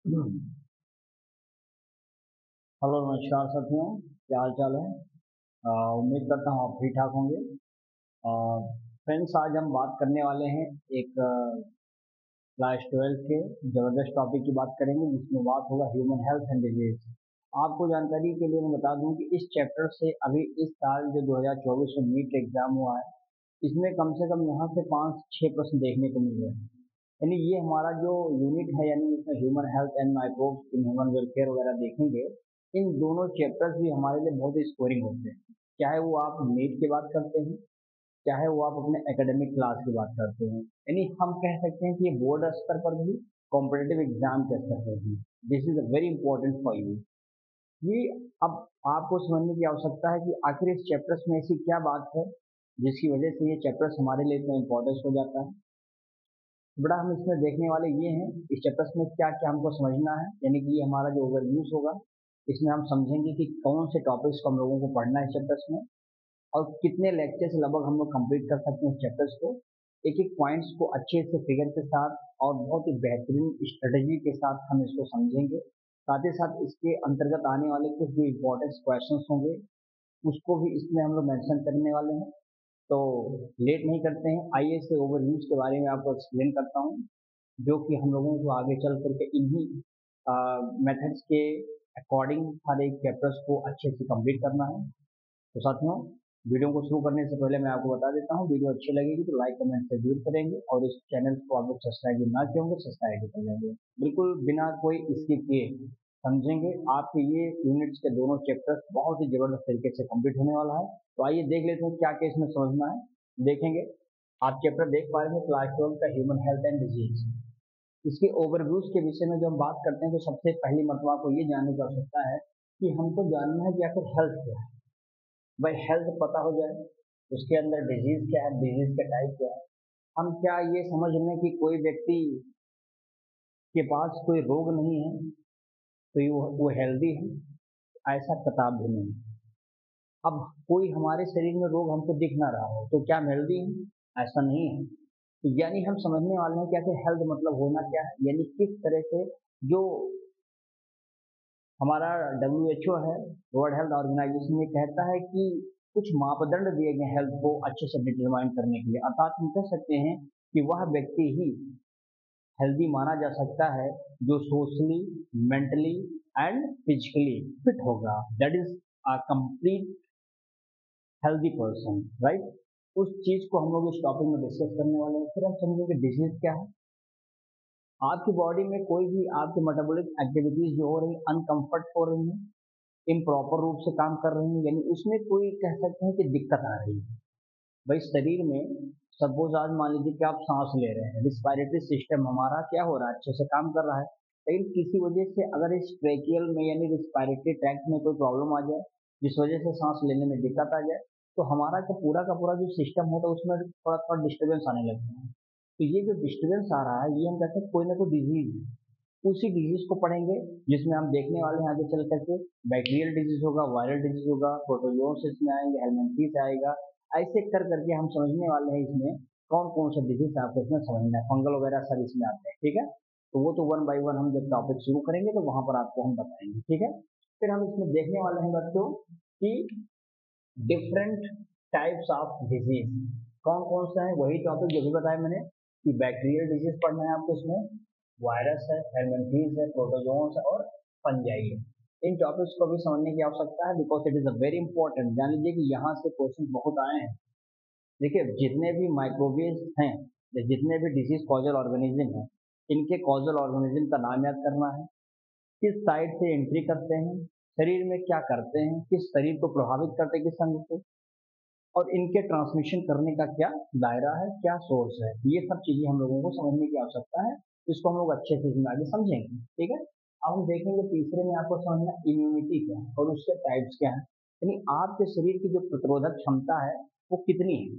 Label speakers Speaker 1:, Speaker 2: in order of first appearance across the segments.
Speaker 1: Hello, नमस्कार साथियों। क्या हाल चाल है? उम्मीद करता हूँ आप ठीक ठाक होंगे। फ्रेंड्स, आज हम बात करने वाले हैं एक क्लास 12 के ज़बरदस्त टॉपिक की बात करेंगे, जिसमें बात होगा ह्यूमन हेल्थ एंड डिजीज। आपको जानकारी के लिए मैं बता दूं कि इस चैप्टर से अभी इस साल जो 2024 में नीट एग्जाम हुआ है, इसमें कम से कम यहाँ से 5-6 प्रश्न देखने को मिल रहे हैं। यानी ये हमारा जो यूनिट है, यानी इसमें human health and microbes in human welfare वगैरह देखेंगे। इन दोनों चैप्टर्स भी हमारे लिए बहुत स्कोरिंग होते हैं, चाहे वो आप नीट की बात करते हैं, चाहे वो आप अपने एकेडमिक क्लास की बात करते हैं। यानी हम कह सकते हैं कि ये बोर्ड स्तर पर भी, कॉम्पिटेटिव एग्जाम के स्तर पर भी, this is very important for you. ये अब आपको समझने की आवश्यकता है कि आखिर इस चैप्टर्स में ऐसी क्या बात है जिसकी वजह से ये चैप्टर्स हमारे लिए इतना इंपॉर्टेंस हो जाता है। बड़ा हम इसमें देखने वाले ये हैं, इस चैप्टर्स में क्या क्या हमको समझना है। यानी कि ये हमारा जो ओवरव्यूज होगा, इसमें हम समझेंगे कि कौन से टॉपिक्स को हम लोगों को पढ़ना है इस चैप्टर्स में, और कितने लेक्चर्स लगभग हम लोग कंप्लीट कर सकते हैं इस चैप्टर्स को। एक एक पॉइंट्स को अच्छे से फिगर के साथ और बहुत ही बेहतरीन स्ट्रेटजी के साथ हम इसको समझेंगे। साथ ही साथ इसके अंतर्गत आने वाले कुछ भी इम्पोर्टेंट क्वेश्चंस होंगे, उसको भी इसमें हम लोग मेंशन करने वाले हैं। तो लेट नहीं करते हैं, आइए इसके ओवरव्यूज के बारे में आपको एक्सप्लेन करता हूँ, जो कि हम लोगों को आगे चल करके इन्हीं मेथड्स के अकॉर्डिंग हर एक चैप्टर्स को अच्छे से कंप्लीट करना है। तो साथियों, वीडियो को शुरू करने से पहले मैं आपको बता देता हूँ, वीडियो अच्छी लगेगी तो लाइक कमेंट से जरूर करेंगे, और इस चैनल को आप लोग सब्सक्राइब ना किए होंगे, सब्सक्राइब भी कर लेंगे, बिल्कुल बिना कोई स्किप किए। समझेंगे आपके ये यूनिट्स के दोनों चैप्टर्स बहुत ही जबरदस्त तरीके से कंप्लीट होने वाला है। तो आइए देख लेते हैं क्या क्या इसमें समझना है, देखेंगे। आप चैप्टर देख पा रहे हैं क्लास 12 का ह्यूमन हेल्थ एंड डिजीज। इसके ओवरव्यूज के विषय में जब हम बात करते हैं, तो सबसे पहली मतलब आपको ये जानने की आवश्यकता है कि हमको जानना है कि आखिर हेल्थ क्या है। भाई हेल्थ पता हो जाए, उसके अंदर डिजीज क्या है, डिजीज का टाइप क्या है। हम क्या ये समझ लें कि कोई व्यक्ति के पास कोई रोग नहीं है तो वो हेल्दी है? ऐसा कताब भी नहीं। अब कोई हमारे शरीर में रोग हमको दिख ना रहा हो तो क्या हम हेल्दी हैं? ऐसा नहीं है। तो यानी हम समझने वाले हैं कि आखिर हेल्थ मतलब होना क्या है, यानी किस तरह से जो हमारा WHO है, वर्ल्ड हेल्थ ऑर्गेनाइजेशन, ये कहता है कि कुछ मापदंड दिए गए हेल्थ को अच्छे से डिटरमाइन करने के लिए, अर्थात हम कह सकते हैं कि वह व्यक्ति ही हेल्दी माना जा सकता है जो socially, mentally and physically fit होगा। That is a complete healthy person, right. उस चीज को हम लोग इस टॉपिक में डिस्कस करने वाले हैं। फिर हम समझेंगे डिजीज क्या है। आपकी बॉडी में कोई भी आपकी मेटाबॉलिक एक्टिविटीज जो हो रही अनकंफर्ट हो रही है, इम्प्रॉपर रूप से काम कर रही है, यानी उसमें कोई कह सकते हैं कि दिक्कत आ रही है। भाई शरीर में सपोज आज मान लीजिए कि आप सांस ले रहे हैं, रिस्पायरेटरी सिस्टम हमारा क्या हो रहा है, अच्छे से काम कर रहा है। लेकिन किसी वजह से अगर इस ट्रेकियल में यानी रिस्पायरेटरी ट्रैक्ट में कोई प्रॉब्लम आ जाए, जिस वजह से सांस लेने में दिक्कत आ जाए, तो हमारा का पूरा जो सिस्टम होता है उसमें थोड़ा थोड़ा डिस्टर्बेंस आने लगता है। तो ये जो डिस्टर्बेंस आ रहा है, ये हम कहते हैं कोई ना कोई डिजीज है। उसी डिजीज को पढ़ेंगे, जिसमें हम देखने वाले हैं आगे चल करके बैक्टीरियल डिजीज होगा, वायरल डिजीज होगा, प्रोटोजोन्स इसमें आएंगे, हेलमिंथ्स आएगा। ऐसे कर करके हम समझने वाले हैं इसमें कौन कौन सा डिजीज आपको इसमें समझना है, फंगल वगैरह सब इसमें आते हैं, ठीक है। तो वो तो वन बाय वन हम जब टॉपिक शुरू करेंगे तो वहां पर आपको हम बताएंगे, ठीक है। फिर हम इसमें देखने वाले हैं बच्चों कि डिफरेंट टाइप्स ऑफ डिजीज कौन कौन सा है। वही टॉपिक जो भी बताया मैंने कि बैक्टीरियल डिजीज पढ़ना है आपको, इसमें वायरस है, हेलमिंथ्स है, प्रोटोजोन्स है और फंजाई है। इन टॉपिक्स को भी समझने की आवश्यकता है, because it is a very important. जान लीजिए कि यहाँ से क्वेश्चन बहुत आए हैं। देखिए, जितने भी माइक्रोवेव हैं या जितने भी डिजीज कॉजल ऑर्गेनिज्म हैं, इनके कॉजल ऑर्गेनिज्म का नाम याद करना है, किस साइड से एंट्री करते हैं, शरीर में क्या करते हैं, किस शरीर को प्रभावित करते हैं, किस अंग को, और इनके ट्रांसमिशन करने का क्या दायरा है, क्या सोर्स है। ये सब चीजें हम लोगों को समझने की आवश्यकता है। इसको हम लोग अच्छे से इसमें आगे समझेंगे, ठीक है। अब हम देखेंगे तीसरे में आपको समझना इम्यूनिटी क्या है और उसके टाइप्स क्या है। यानी आपके शरीर की जो प्रतिरोधक क्षमता है वो कितनी है।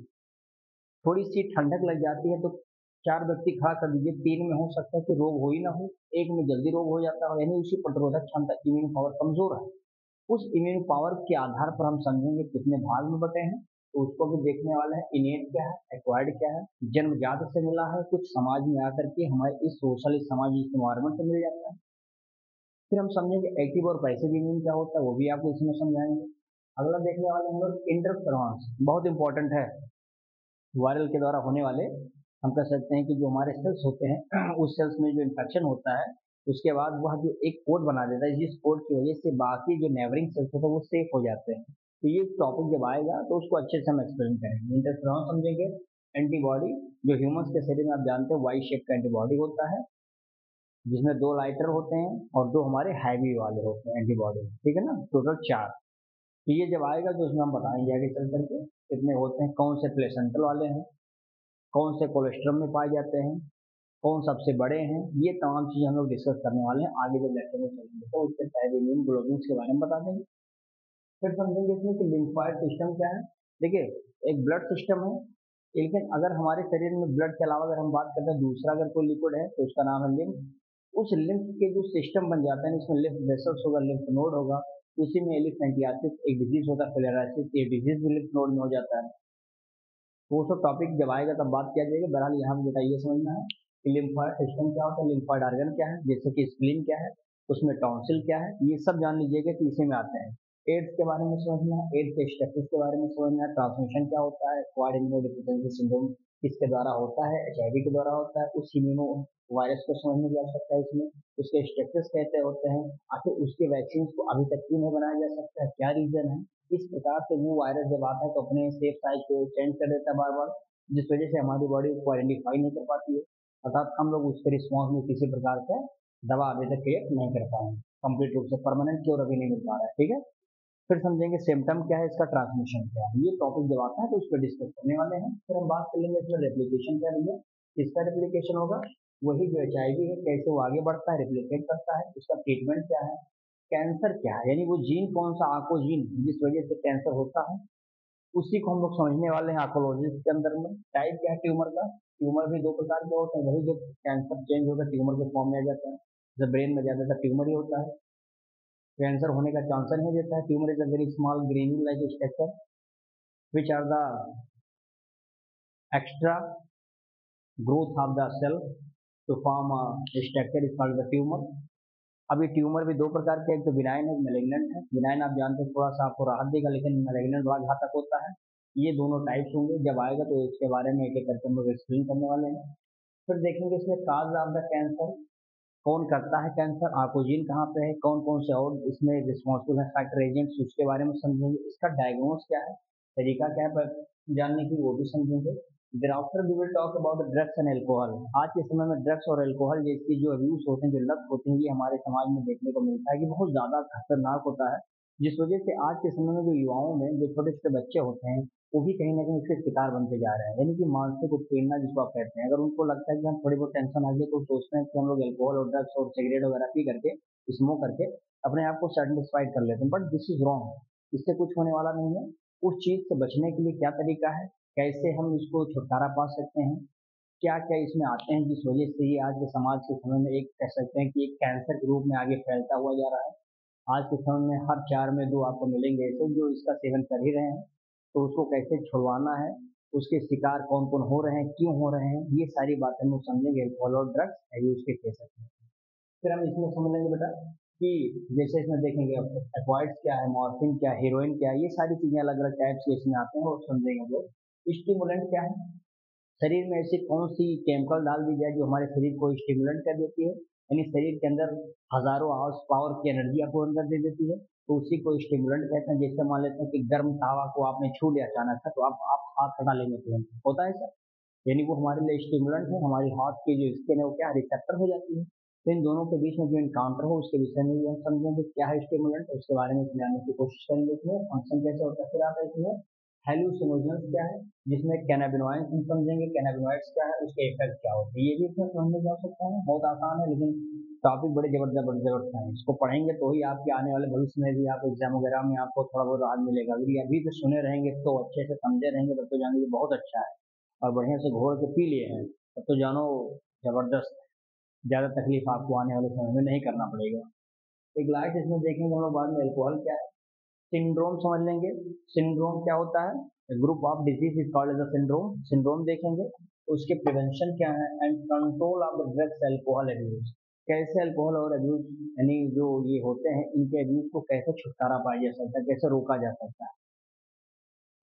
Speaker 1: थोड़ी सी ठंडक लग जाती है तो चार व्यक्ति खड़ा कर दीजिए, तीन में हो सकता है कि रोग हो ही ना हो, एक में जल्दी रोग हो जाता है, यानी उसकी प्रतिरोधक क्षमता, इम्यून पावर कमजोर है। उस इम्यून पावर के आधार पर हम समझेंगे कितने भाग में बटे हैं, तो उसको भी देखने वाले हैं। इनेट क्या है, एक्वायर्ड क्या है, जन्मजात से मिला है, कुछ समाज में आकर के हमारे इस सोशल, इस सामाजिक इन्वायरमेंट से मिल जाता है। फिर हम समझेंगे एक्टिव और पैसिव इम्यून क्या होता है, वो भी आपको इसमें समझाएंगे। अगला देखने वाले हम लोग इंटरफेरॉन्स, बहुत इंपॉर्टेंट है। वायरल के द्वारा होने वाले, हम कह सकते हैं कि जो हमारे सेल्स होते हैं उस सेल्स में जो इन्फेक्शन होता है, उसके बाद वह जो एक कोड बना देता है, जिस कोड की वजह से बाकी जो नेबरिंग सेल्स होते हैं वो सेफ हो जाते हैं। तो ये टॉपिक जब आएगा तो उसको अच्छे से हम एक्सप्लेन करेंगे। इंटरफेरॉन समझेंगे। एंटीबॉडी, जो ह्यूमंस के शरीर में आप जानते हैं वाई शेप का एंटीबॉडी होता है, जिसमें 2 लाइटर होते हैं और 2 हमारे हैवी वाले होते हैं एंटीबॉडी, ठीक है ना, टोटल 4। तो ये जब आएगा तो उसमें हम बताएंगे आगे चल करके कितने होते हैं, कौन से प्लेसेंटल वाले हैं, कौन से कोलेस्ट्रम में पाए जाते हैं, कौन सबसे बड़े हैं, ये तमाम चीज़ें हम लोग डिस्कस करने वाले हैं आगे जब लेक्चर में चलेंगे। तो उसके टाइप इम्यून ग्लोबुल्स के बारे में बता देंगे। फिर समझेंगे इसमें कि लिम्फाइड सिस्टम क्या है। देखिए, एक ब्लड सिस्टम है, लेकिन अगर हमारे शरीर में ब्लड के अलावा अगर हम बात करते हैं दूसरा अगर कोई लिक्विड है तो उसका नाम है लिम्फ। उस लिम्फ के जो सिस्टम बन जाता है, इसमें लिम्फ वेसल्स होगा, लिम्फ नोड होगा, उसी में एलिफेंटियासिस एक डिजीज होता है, फिलेराइसिस, ये डिजीज भी लिम्फ नोड में हो जाता है। वो सब टॉपिक जब आएगा तब बात किया जाएगा। बहरहाल यहाँ पे बेटा ये समझना है कि लिम्फॉइड सिस्टम क्या होता है, लिम्फॉइड ऑर्गन क्या है, जैसे कि स्प्लीन क्या है, उसमें टॉन्सिल क्या है, ये सब जान लीजिएगा कि इसी में आते हैं। एड्स के बारे में समझना है, एड्स के स्टेटस के बारे में समझना है, ट्रांसमिशन क्या होता है, क्वाड इम्यूनोडेफिशिएंसी सिंड्रोम किसके द्वारा होता है, एचआईवी के द्वारा होता है, उस इम्यूनो वायरस को समझने की आवश्यकता है इसमें। उसके स्टेटस कैसे होते हैं, आखिर उसके वैक्सीन को अभी तक क्यों नहीं बनाया जा सकता है, क्या रीजन है। इस प्रकार से वो वायरस जब आता है तो अपने सेफ साइड को चेंज कर देता है बार बार, जिस वजह से हमारी बॉडी उसको आइडेंटिफाई नहीं कर पाती है, अर्थात हम लोग उसके रिस्पॉन्स में किसी प्रकार से दवा अभी तक क्रिएट नहीं कर पाए हैं, कंप्लीट रूप से परमानेंट क्योर अभी नहीं मिल पा रहा है, ठीक है। फिर समझेंगे सिम्टम क्या है, इसका ट्रांसमिशन क्या है, ये टॉपिक जब आता है तो उस पर डिस्कस करने वाले हैं। फिर हम बात कर लेंगे इसमें रेप्लिकेशन क्या है, किसका रेप्लिकेशन होगा, वही जो एचआईवी है कैसे वो आगे बढ़ता है, रेप्लिकेट करता है, उसका ट्रीटमेंट क्या है। कैंसर क्या है, यानी वो जीन कौन सा, आको जीन जिस वजह से कैंसर होता है, उसी को हम लोग समझने वाले हैं आकोलॉजिस्ट के अंदर में। टाइप क्या है ट्यूमर का, ट्यूमर भी 2 प्रकार के होते हैं, वही जो कैंसर चेंज होकर ट्यूमर के फॉर्म में आ जाता है, जब ब्रेन में ज्यादातर ट्यूमर ही होता है, कैंसर होने का चांस नहीं देता है। Tumour is a very small granule like structure which are the extra growth of the cell to form structure is called the tumour. अभी ट्यूमर भी 2 प्रकार के, एक तो बिनाइन है, मैलिग्नेंट है। बिनाइन आप जानते हैं थोड़ा सा आपको राहत देगा, लेकिन मैलिग्नेंट बड़ा घातक होता है। ये दोनों टाइप्स होंगे, जब आएगा तो इसके बारे में एक एक करके हम लोग एक्सप्लेन करने वाले हैं। फिर देखेंगे इसमें काज ऑफ द कैंसर, कौन करता है कैंसर, आकोजीन कहाँ पे है, कौन कौन से और इसमें रिस्पॉन्सिबल है फैक्टर एजेंट्स, उसके बारे में समझेंगे। इसका डायग्नोस क्या है, तरीका क्या है जानने की, वो भी समझेंगे। Thereafter we will talk about drugs and alcohol. आज के समय में ड्रग्स और एल्कोहल जैसी जो अब्यूज होते हैं, जो लत होती है, ये हमारे समाज में देखने को मिलता है कि बहुत ज्यादा खतरनाक होता है, जिस वजह से आज के समय में जो युवाओं में जो छोटे छोटे बच्चे होते हैं वो भी कहीं ना कहीं इसके शिकार बनते जा रहे हैं, यानी कि मानसिक उत्पीड़ना जिसको आप कहते हैं। अगर उनको लगता है कि हम थोड़ी बहुत टेंशन आ गई तो सोचते हैं कि हम लोग एल्कोहल और ड्रग्स और सिगरेट वगैरह पी करके, स्मोक करके अपने आप को सेटिस्फाइड कर लेते हैं, बट दिस इज रॉन्ग। इससे कुछ होने वाला नहीं है। उस चीज से बचने के लिए क्या तरीका है, कैसे हम इसको छुटकारा पा सकते हैं, क्या क्या इसमें आते हैं जिस वजह से ये आज के समाज के समय में एक कह सकते हैं कि एक कैंसर के रूप में आगे फैलता हुआ जा रहा है। आज के समय में हर 4 में 2 आपको मिलेंगे ऐसे जो इसका सेवन कर ही रहे हैं। तो उसको कैसे छुड़वाना है, उसके शिकार कौन कौन हो रहे हैं, क्यों हो रहे हैं, ये सारी बातें हम लोग समझेंगे एल्कोहल और ड्रग्स यूज के केस में। फिर हम इसमें समझ लेंगे बेटा कि जैसे इसमें देखेंगे एक्वाइड्स क्या है, मॉर्फिन क्या है, हीरोइन क्या है, ये सारी चीजें अलग अलग टाइप्स के इसमें आते हैं और समझेंगे हम लोग। स्टिमुलेंट क्या है, शरीर में ऐसी कौन सी केमिकल डाल दी जाए जो हमारे शरीर को स्टिमुलेंट कर देती है, यानी शरीर के अंदर हजारों आवर्स पावर की एनर्जी आपको अंदर दे देती है, तो उसी को स्टिमुलेंट कहते हैं। जैसे मान लेते हैं कि गर्म तावा को आपने छू लिया अचानक से, तो आप हाथ हटा लेंगे तुरंत, होता है सर, यानी वो हमारे लिए स्टिमुलेंट है, हमारी हाथ की जो स्किन है वो क्या रिसेप्टर हो जाती है। तो इन दोनों के बीच में जो इनकाउंटर हो उसके विषय में भी हम समझेंगे क्या है स्टिमुलेंट, उसके बारे में समझाने की कोशिश करेंगे। इसमें फंक्शन कैसे होता है, फिर आता है इसमें हेलुसिनोजेंस क्या है, जिसमें कैनाबिनॉइड्स हम समझेंगे, कैनाबिनॉइड्स क्या है, उसके इफेक्ट क्या होते हैं, ये भी इसमें समझने जा सकते हैं। बहुत आसान है लेकिन टॉपिक बड़े जबरदस्त है, इसको पढ़ेंगे तो ही आपके आने वाले भविष्य में भी आप एग्जाम वगैरह में आपको थोड़ा बहुत राहत मिलेगा। अगर ये अभी तो सुने रहेंगे तो अच्छे से समझे रहेंगे तब तो जानेंगे बहुत अच्छा है, और बढ़िया से घोल के पी लिए हैं तब तो जानो जबरदस्त, ज्यादा तकलीफ आपको आने वाले समय में नहीं करना पड़ेगा। एक लास्ट इसमें देखेंगे हम लोग बाद में एल्कोहल क्या है, सिंड्रोम समझ लेंगे। सिंड्रोम क्या होता है, group of disease is called as a syndrome, syndrome देखेंगे। उसके प्रिवेंशन क्या है and control of the drugs alcohol abuse, कैसे अल्कोहल और अब्यूज यानी जो ये होते हैं इनके अब्यूज को कैसे छुटकारा पाया जा सकता है, कैसे रोका जा सकता है।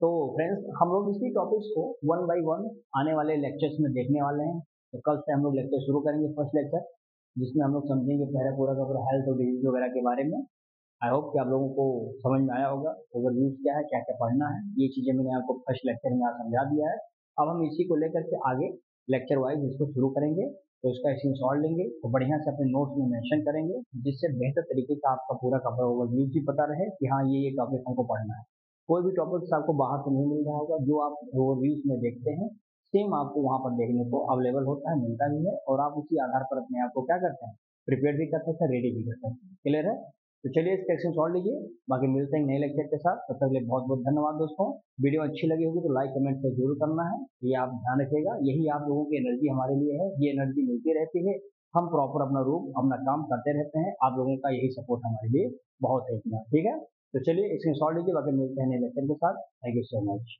Speaker 1: तो फ्रेंड्स हम लोग इसी टॉपिक्स को वन बाय वन आने वाले लेक्चर्स में देखने वाले हैं। तो कल से हम लोग लेक्चर शुरू करेंगे, फर्स्ट लेक्चर, जिसमें हम लोग समझेंगे पहले पूरा का पूरा हेल्थ और डिजीज वगैरह के बारे में। आई होप कि आप लोगों को समझ में आया होगा ओवरव्यूज क्या है, क्या क्या पढ़ना है, ये चीज़ें मैंने आपको फर्स्ट लेक्चर में आज समझा दिया है। अब हम इसी को लेकर के आगे लेक्चर वाइज इसको शुरू करेंगे। तो इसका स्क्रीनशॉट लेंगे तो बढ़िया से अपने नोट्स में मेंशन करेंगे, जिससे बेहतर तरीके का आपका पूरा का पूरा ओवरव्यूज भी पता रहे कि हाँ ये टॉपिक हमको पढ़ना है। कोई भी टॉपिक्स आपको बाहर से नहीं मिल रहा होगा, जो आप ओवरव्यूज में देखते हैं सेम आपको वहाँ पर देखने को अवेलेबल होता है, मिलता भी है, और आप उसी आधार पर अपने आप को क्या करते हैं, प्रिपेयर भी कर सकते हैं, रेडी भी कर सकते हैं। क्लियर है? तो चलिए इसका स्क्रीनशॉट लीजिए। बाकी मिलते हैं नए लेक्चर के साथ, तब तक के लिए बहुत बहुत धन्यवाद दोस्तों। वीडियो अच्छी लगी होगी तो लाइक कमेंट से जरूर करना है, ये आप ध्यान रखिएगा। यही आप लोगों की एनर्जी हमारे लिए है, ये एनर्जी मिलती रहती है, हम प्रॉपर अपना रूप अपना काम करते रहते हैं। आप लोगों का यही सपोर्ट हमारे लिए बहुत है इतना, ठीक है। तो चलिए स्क्रीनशॉट लीजिए, बाकी मिलते हैं नए लेक्चर के साथ। Thank you so much.